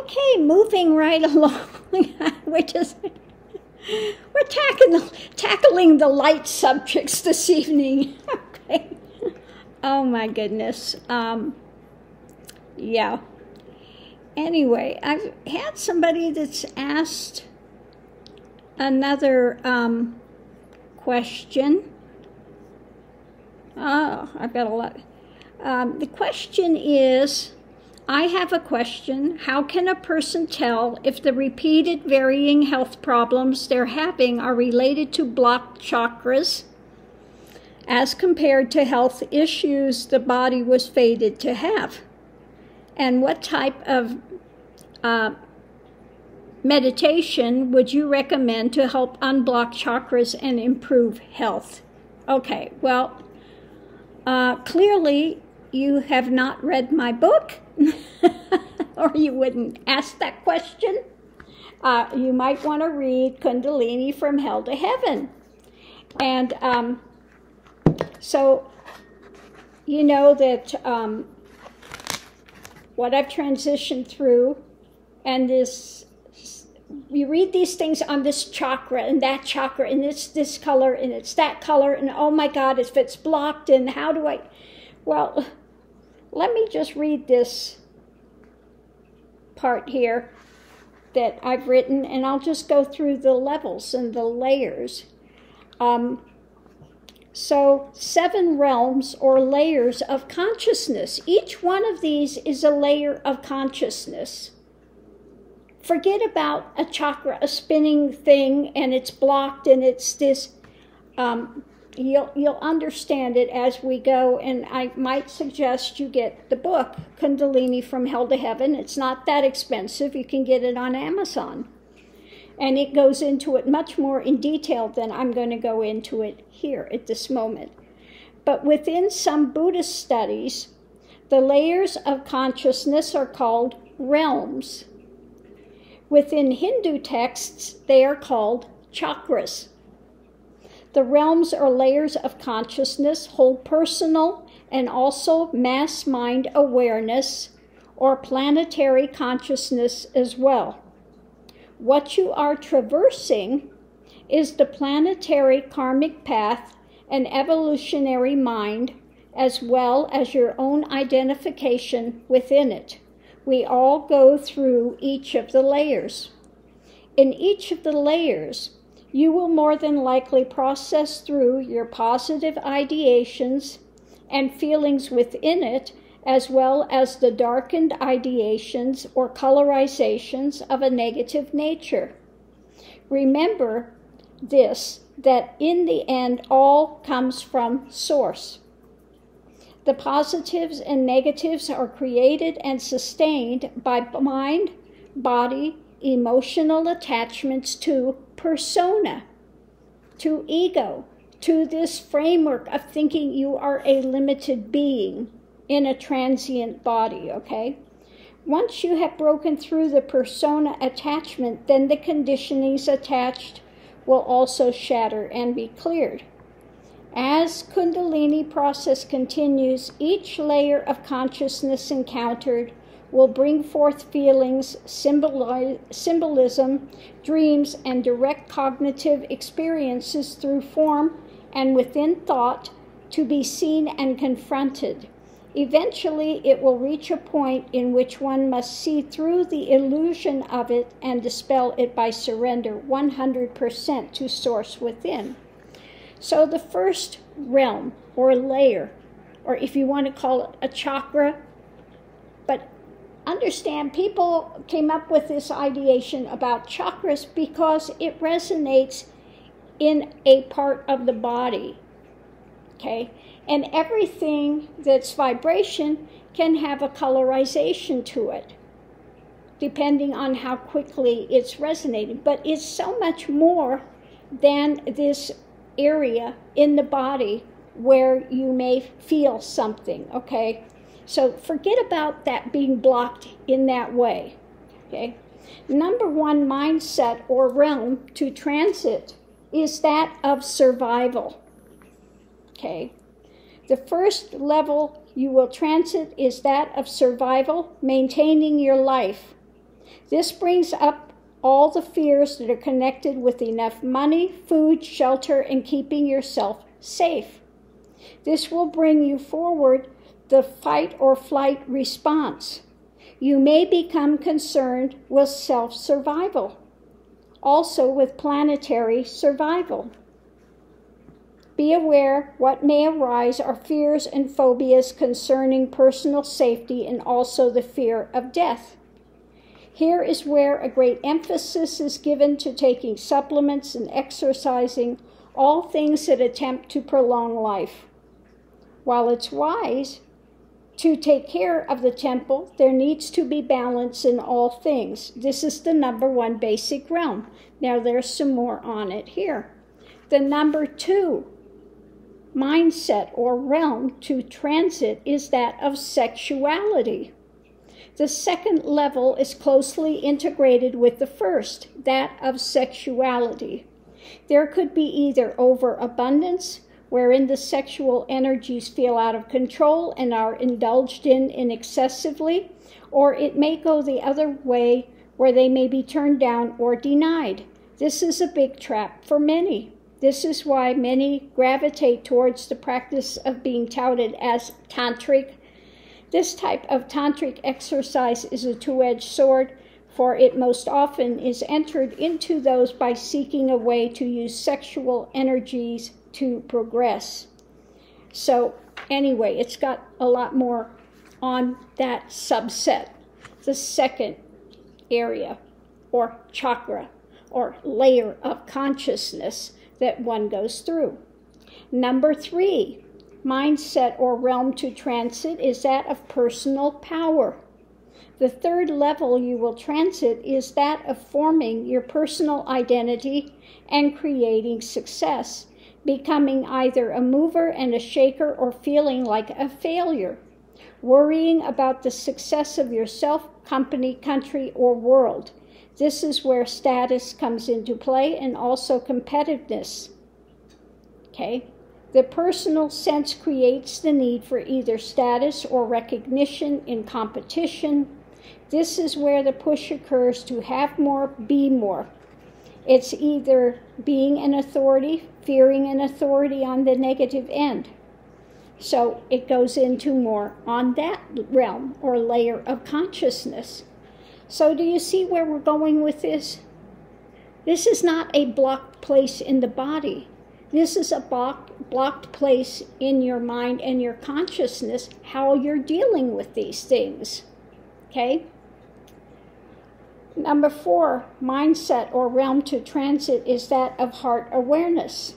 Okay, moving right along. We're tackling the light subjects this evening. Okay. Oh my goodness. Yeah. Anyway, I've had somebody that's asked another question. Oh, I've got a lot. The question is, I have a question. How can a person tell if the repeated varying health problems they're having are related to blocked chakras as compared to health issues the body was fated to have? And what type of meditation would you recommend to help unblock chakras and improve health? Okay, well, clearly you have not read my book, or you wouldn't ask that question. You might want to read Kundalini from Hell to Heaven. And so you know that what I've transitioned through, and this, you read these things on this chakra, and it's this color, and it's that color, and oh my God, if it's blocked, and how do I, well, let me just read this part here that I've written, and I'll just go through the levels and the layers. So 7 realms or layers of consciousness. Each one of these is a layer of consciousness. Forget about a chakra, a spinning thing, and it's blocked, and it's this. You'll understand it as we go, and I might suggest you get the book, Kundalini from Hell to Heaven. It's not that expensive. You can get it on Amazon. And it goes into it much more in detail than I'm going to go into it here at this moment. But within some Buddhist studies, the layers of consciousness are called realms. Within Hindu texts, they are called chakras. The realms or layers of consciousness hold personal and also mass mind awareness or planetary consciousness as well. What you are traversing is the planetary karmic path and evolutionary mind, as well as your own identification within it. We all go through each of the layers. In each of the layers, you will more than likely process through your positive ideations and feelings within it, as well as the darkened ideations or colorizations of a negative nature. Remember this, that in the end, all comes from Source. The positives and negatives are created and sustained by mind, body, emotional attachments to persona, to ego, to this framework of thinking you are a limited being in a transient body, okay? Once you have broken through the persona attachment, then the conditionings attached will also shatter and be cleared. As Kundalini process continues, each layer of consciousness encountered will bring forth feelings, symbolism, dreams, and direct cognitive experiences through form and within thought to be seen and confronted. Eventually, it will reach a point in which one must see through the illusion of it and dispel it by surrender 100% to Source within. So the first realm or layer, or if you want to call it a chakra, but understand, people came up with this ideation about chakras because it resonates in a part of the body, okay? And everything that's vibration can have a colorization to it, depending on how quickly it's resonating. But it's so much more than this area in the body where you may feel something, okay? So forget about that being blocked in that way, okay? Number one mindset or realm to transit is that of survival, okay? The first level you will transit is that of survival, maintaining your life. This brings up all the fears that are connected with enough money, food, shelter, and keeping yourself safe. This will bring you forward the fight or flight response. You may become concerned with self-survival, also with planetary survival. Be aware what may arise are fears and phobias concerning personal safety and also the fear of death. Here is where a great emphasis is given to taking supplements and exercising, all things that attempt to prolong life. While it's wise to take care of the temple, there needs to be balance in all things. This is the number 1 basic realm. Now there's some more on it here. The number 2 mindset or realm to transit is that of sexuality. The second level is closely integrated with the first, that of sexuality. There could be either overabundance, wherein the sexual energies feel out of control and are indulged in excessively, or it may go the other way, where they may be turned down or denied. This is a big trap for many. This is why many gravitate towards the practice of being touted as tantric. This type of tantric exercise is a two-edged sword, for it most often is entered into those by seeking a way to use sexual energies to progress. So anyway, it's got a lot more on that subset. The second area, or chakra, or layer of consciousness that one goes through. Number 3, mindset or realm to transit is that of personal power. The third level you will transit is that of forming your personal identity and creating success, becoming either a mover and a shaker or feeling like a failure, worrying about the success of yourself, company, country, or world. This is where status comes into play and also competitiveness. Okay? The personal sense creates the need for either status or recognition in competition. This is where the push occurs to have more, be more. It's either being an authority, fearing an authority on the negative end. So it goes into more on that realm or layer of consciousness. So do you see where we're going with this? This is not a blocked place in the body. This is a blocked place in your mind and your consciousness, how you're dealing with these things. Okay? Number 4, mindset or realm to transit is that of heart awareness.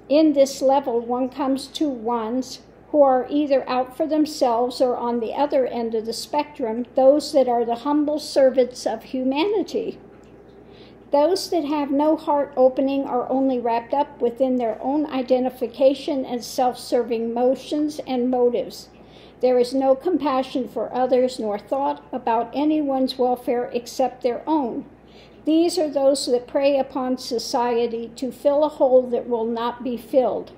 In this level, one comes to ones who are either out for themselves or on the other end of the spectrum, those that are the humble servants of humanity. Those that have no heart opening are only wrapped up within their own identification and self-serving motions and motives. There is no compassion for others nor thought about anyone's welfare except their own. These are those that prey upon society to fill a hole that will not be filled.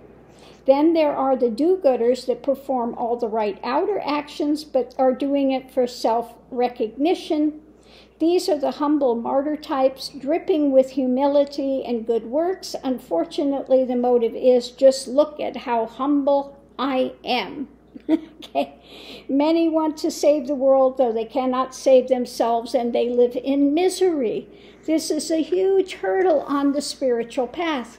Then there are the do-gooders that perform all the right outer actions but are doing it for self-recognition. These are the humble martyr types, dripping with humility and good works. Unfortunately, the motive is just look at how humble I am. Okay. Many want to save the world, though they cannot save themselves, and they live in misery. This is a huge hurdle on the spiritual path.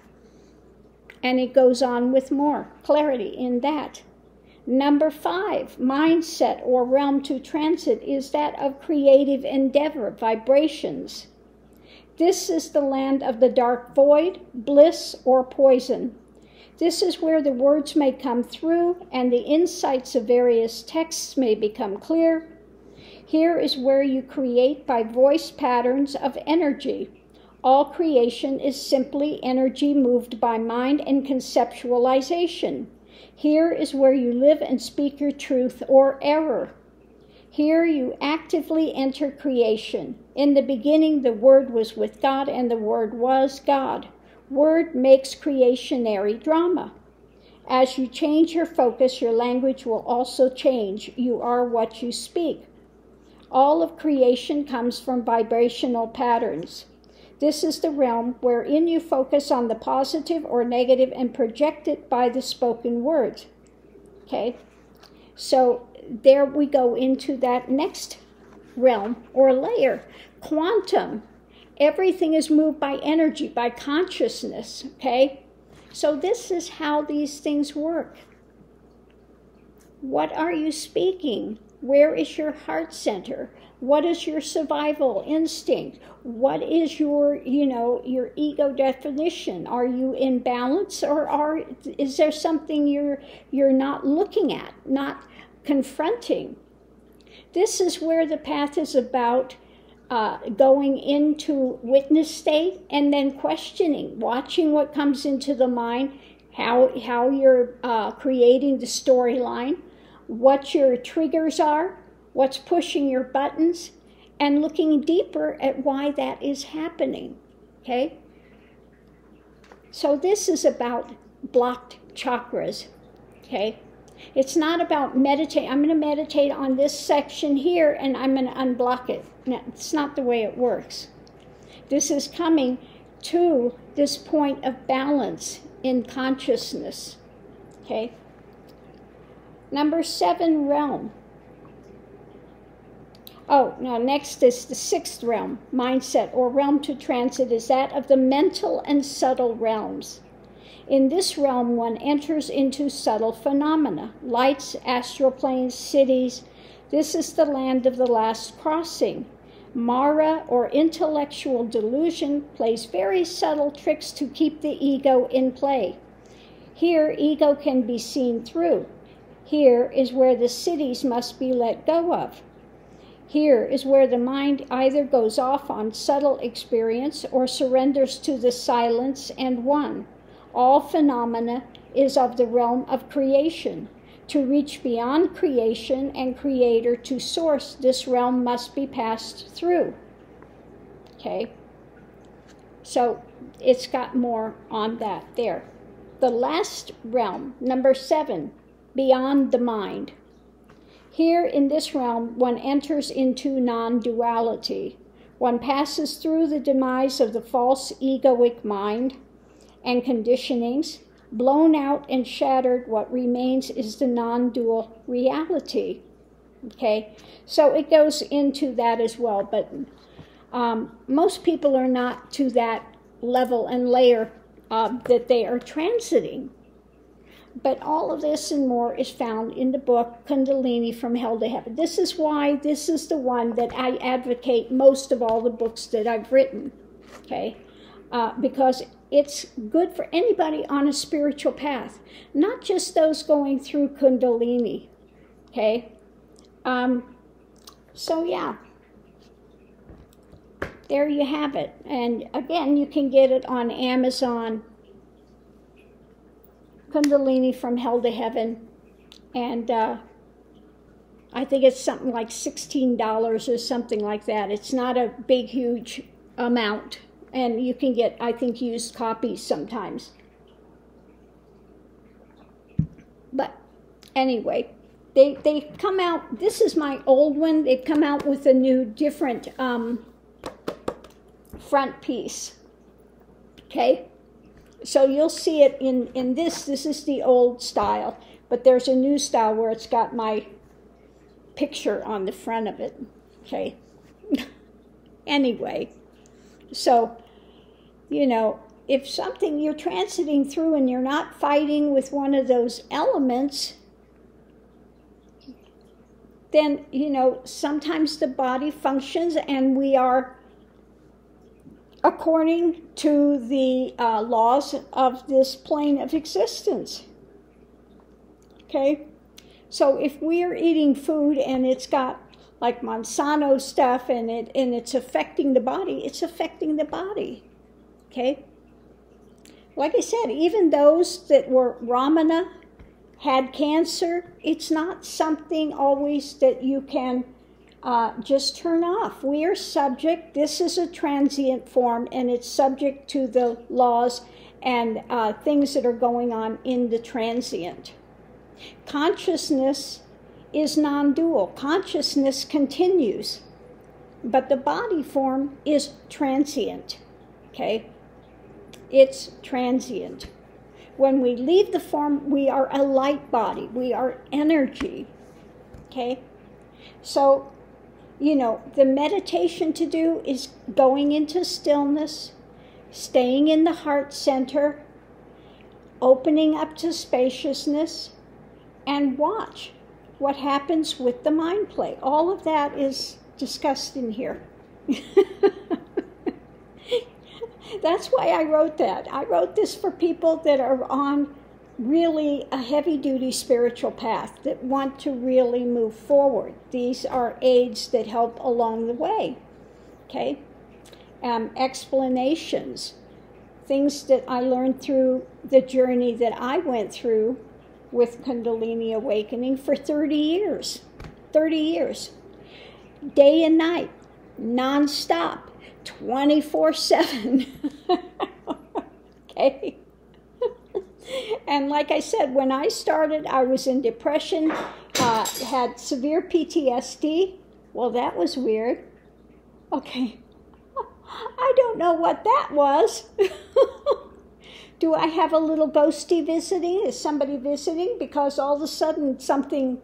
And it goes on with more clarity in that. Number 5, mindset or realm to transit is that of creative endeavor, vibrations. This is the land of the dark void, bliss, or poison. This is where the words may come through and the insights of various texts may become clear. Here is where you create by voice patterns of energy. All creation is simply energy moved by mind and conceptualization. Here is where you live and speak your truth or error. Here you actively enter creation. In the beginning, the Word was with God, and the Word was God. Word makes creationary drama. As you change your focus, your language will also change. You are what you speak. All of creation comes from vibrational patterns. This is the realm wherein you focus on the positive or negative and project it by the spoken words. Okay? So there we go into that next realm or layer. Quantum. Everything is moved by energy, by consciousness. Okay? So this is how these things work. What are you speaking? Where is your heart center? What is your survival instinct? What is your ego definition? Are you in balance, or is there something you're not looking at, not confronting? This is where the path is about going into witness state and then questioning, watching what comes into the mind, how you're creating the storyline, what your triggers are, what's pushing your buttons, and looking deeper at why that is happening, okay? So this is about blocked chakras, okay? It's not about meditate. I'm going to meditate on this section here, and I'm going to unblock it. No, it's not the way it works. This is coming to this point of balance in consciousness, okay? Number 7 realm. Oh, now next is the 6th realm, mindset, or realm to transit, is that of the mental and subtle realms. In this realm, one enters into subtle phenomena, lights, astral planes, cities. This is the land of the last crossing. Mara, or intellectual delusion, plays very subtle tricks to keep the ego in play. Here, ego can be seen through. Here is where the cities must be let go of. Here is where the mind either goes off on subtle experience or surrenders to the silence and one. All phenomena is of the realm of creation. To reach beyond creation and creator to source, this realm must be passed through. Okay? So it's got more on that there. The last realm, number 7, beyond the mind. Here in this realm, one enters into non-duality. One passes through the demise of the false egoic mind and conditionings. Blown out and shattered, what remains is the non-dual reality. Okay, so it goes into that as well, but most people are not to that level and layer that they are transiting. But all of this and more is found in the book Kundalini from Hell to Heaven. This is why this is the one that I advocate most of all the books that I've written, okay? Because it's good for anybody on a spiritual path, not just those going through Kundalini, okay? So yeah, there you have it. And again, you can get it on Amazon, Kundalini from Hell to Heaven, and I think it's something like $16 or something like that. It's not a big, huge amount, and you can get, I think, used copies sometimes. But anyway, they come out, this is my old one, they've come out with a new, different front piece, okay? So you'll see it in this is the old style, but there's a new style where it's got my picture on the front of it, okay? Anyway, so, you know, if something you're transiting through and you're not fighting with one of those elements, then, you know, sometimes the body functions and we are according to the laws of this plane of existence. Okay? So if we're eating food and it's got like Monsanto stuff and it's affecting the body, it's affecting the body. Okay? Like I said, even those that were Ramana, had cancer, it's not something always that you can just turn off. We are subject, this is a transient form, and it's subject to the laws and things that are going on in the transient. Consciousness is non-dual. Consciousness continues, but the body form is transient, okay? It's transient. When we leave the form, we are a light body. We are energy, okay? So, you know, the meditation to do is going into stillness, staying in the heart center, opening up to spaciousness, and watch what happens with the mind play. All of that is discussed in here. That's why I wrote that. I wrote this for people that are on really a heavy-duty spiritual path, that want to really move forward. These are aids that help along the way, okay? Explanations, things that I learned through the journey that I went through with Kundalini Awakening for 30 years. 30 years. Day and night, non-stop, 24/7. Okay? And like I said, when I started, I was in depression, had severe PTSD. Well, that was weird. Okay. I don't know what that was. Do I have a little ghosty visiting? Is somebody visiting? Because all of a sudden something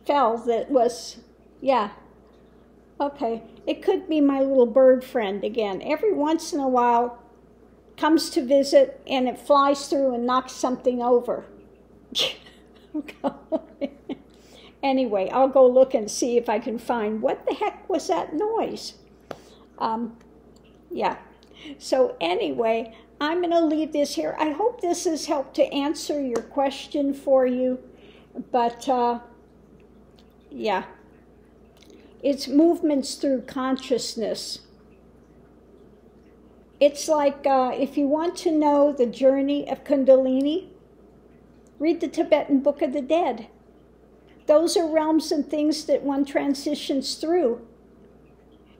fell that was, yeah. Okay. It could be my little bird friend again. Every once in a while, comes to visit and it flies through and knocks something over. Anyway, I'll go look and see if I can find what the heck was that noise. Yeah. So anyway, I'm going to leave this here. I hope this has helped to answer your question for you. But yeah, it's movements through consciousness. It's like if you want to know the journey of Kundalini, read the Tibetan Book of the Dead. Those are realms and things that one transitions through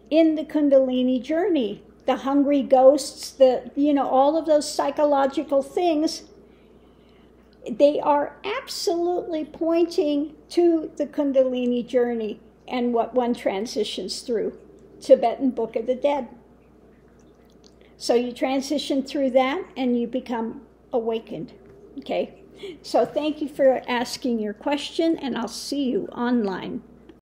in the Kundalini journey. The hungry ghosts, all of those psychological things, they are absolutely pointing to the Kundalini journey and what one transitions through. Tibetan Book of the Dead. So you transition through that and you become awakened, okay? So thank you for asking your question, and I'll see you online.